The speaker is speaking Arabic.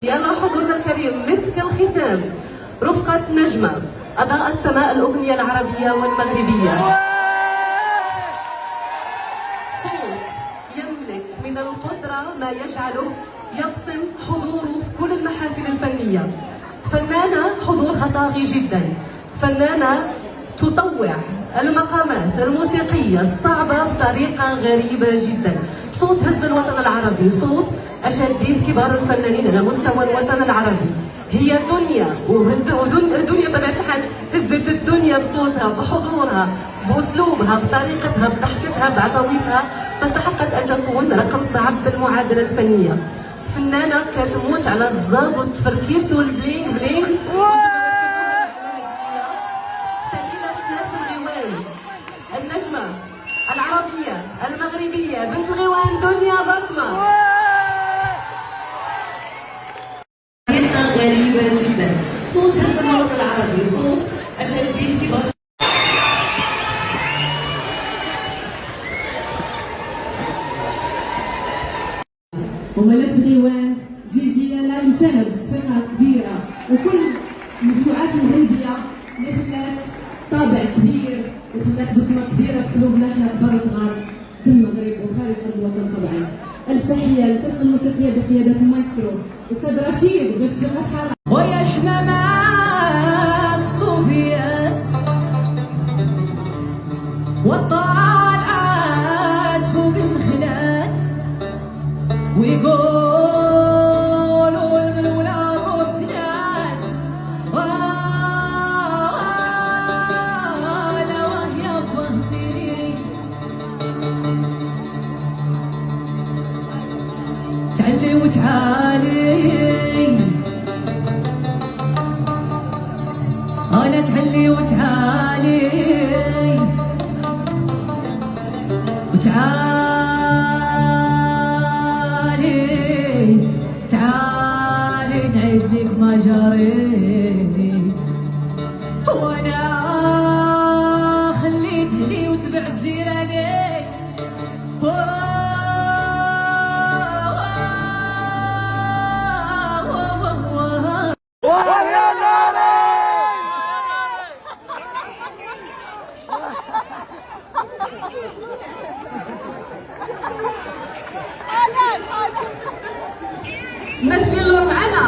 يلا حضورنا الكريم، مسك الختام رفقة نجمة أضاءت سماء الأغنية العربية والمغربية. صوت يملك من القدرة ما يجعله يقسم حضوره في كل المحافل الفنية. فنانة حضورها طاغي جدا، فنانة تطوع المقامات الموسيقية الصعبة بطريقة غريبة جدا. صوت هز الوطن العربي، صوت أشادين كبار الفنانين على مستوى الوطن العربي. هي دنيا، ودنيا بطبيعة الحال هزت الدنيا بصوتها، بحضورها، بأسلوبها، بطريقتها، بضحكتها، بعطويتها. فاستحقت أن تكون رقم صعب في المعادلة الفنية. فنانة كتموت على الزاز والتفركيس والبلينغ بلينغ. النجمة العربية المغربية بنت الغيوان دنيا بطمة. غريبة جدا، صوت هذا الوطن العربي، صوت أشادين كبار. وملف غيوان جيجي لا يشاهد صفقة كبيرة، وكل المجموعات المغربية اللي خلات طابع كبير وخلات بصمة كبيرة في قلوبنا احنا كبار وصغار في المغرب وخارج الوطن طبعا. الف تحية للفرقة الموسيقية بقيادة المايسترو الأستاذ رشيد وبتصفيقات حارة. ويا حمامات طوبيات والطالعات فوق النخلات ويقولوا الملولى الرفنات وانا ويا بهدلي تعلي وتعالي أنا تعلي وتعالي وتعالي تعالي نعيد لك ما جري وأنا خليت أهلي وتبعت جيراني. مسلي اللور معنا.